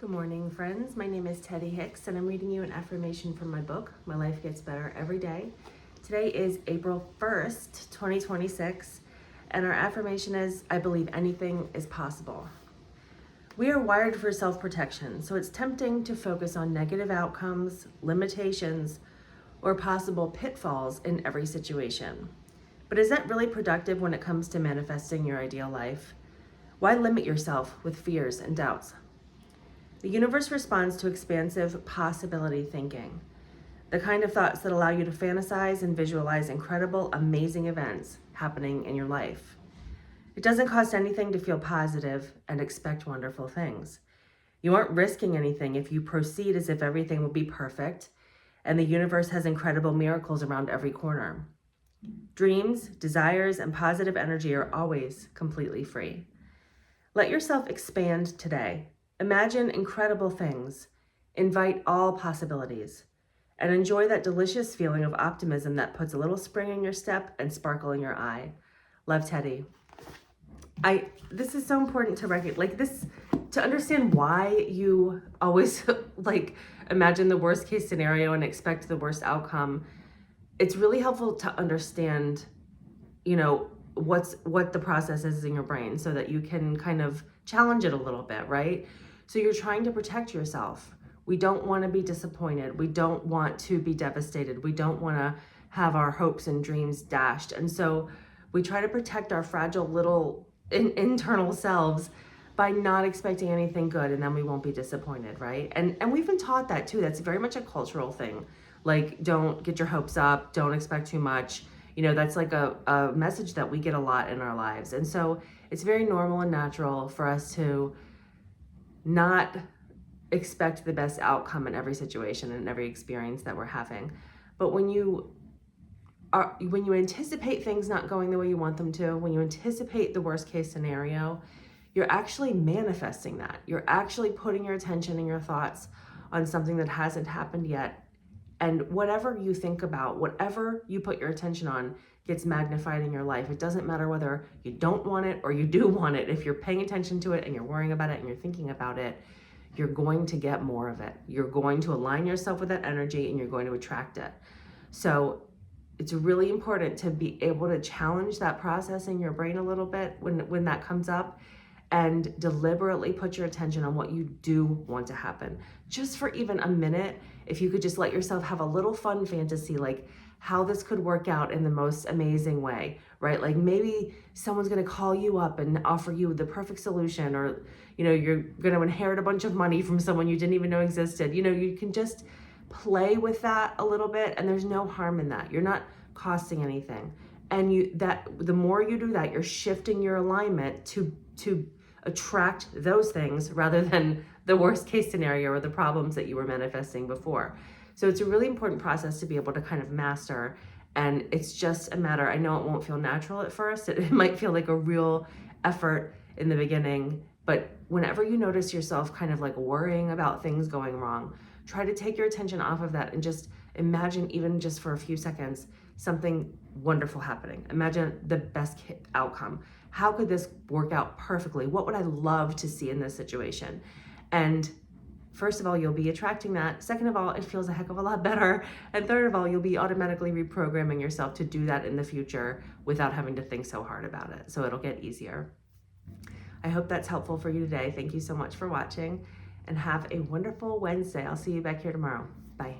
Good morning, friends. My name is Teddy Hicks, and I'm reading you an affirmation from my book, My Life Gets Better Every Day. Today is April 1st, 2026, and our affirmation is, I believe anything is possible. We are wired for self-protection, so it's tempting to focus on negative outcomes, limitations, or possible pitfalls in every situation. But is that really productive when it comes to manifesting your ideal life? Why limit yourself with fears and doubts? The universe responds to expansive possibility thinking, the kind of thoughts that allow you to fantasize and visualize incredible, amazing events happening in your life. It doesn't cost anything to feel positive and expect wonderful things. You aren't risking anything if you proceed as if everything will be perfect and the universe has incredible miracles around every corner. Dreams, desires, and positive energy are always completely free. Let yourself expand today. Imagine incredible things, invite all possibilities, and enjoy that delicious feeling of optimism that puts a little spring in your step and sparkle in your eye. Love, Teddy. This is so important to recognize, to understand why you always imagine the worst case scenario and expect the worst outcome. It's really helpful to understand, what the process is in your brain so that you can kind of challenge it a little bit, right? So you're trying to protect yourself. We don't want to be disappointed. We don't want to be devastated. We don't want to have our hopes and dreams dashed. And so we try to protect our fragile little internal selves by not expecting anything good, and then we won't be disappointed, right? And we've been taught that too. That's very much a cultural thing. Like, don't get your hopes up, don't expect too much. That's like a message that we get a lot in our lives. And so it's very normal and natural for us to not expect the best outcome in every situation and every experience that we're having. But when you anticipate things not going the way you want them to, when you anticipate the worst case scenario, you're actually manifesting that. You're actually putting your attention and your thoughts on something that hasn't happened yet. And whatever you think about, whatever you put your attention on gets magnified in your life. It doesn't matter whether you don't want it or you do want it. If you're paying attention to it and you're worrying about it and you're thinking about it, you're going to get more of it. You're going to align yourself with that energy and you're going to attract it. So it's really important to be able to challenge that process in your brain a little bit when that comes up, and deliberately put your attention on what you do want to happen. Just for even a minute, if you could just let yourself have a little fun fantasy, like how this could work out in the most amazing way, right? Like maybe someone's gonna call you up and offer you the perfect solution, or you're gonna inherit a bunch of money from someone you didn't even know existed. You can just play with that a little bit, and there's no harm in that. You're not costing anything. And the more you do that, you're shifting your alignment to attract those things rather than the worst case scenario or the problems that you were manifesting before. So it's a really important process to be able to kind of master. And it's just a matter, I know it won't feel natural at first. It might feel like a real effort in the beginning, but whenever you notice yourself kind of like worrying about things going wrong, try to take your attention off of that and just imagine, even just for a few seconds, something wonderful happening. Imagine the best outcome. How could this work out perfectly? What would I love to see in this situation? And first of all, you'll be attracting that. Second of all, it feels a heck of a lot better. And third of all, you'll be automatically reprogramming yourself to do that in the future without having to think so hard about it. So it'll get easier. I hope that's helpful for you today. Thank you so much for watching, and have a wonderful Wednesday. I'll see you back here tomorrow. Bye.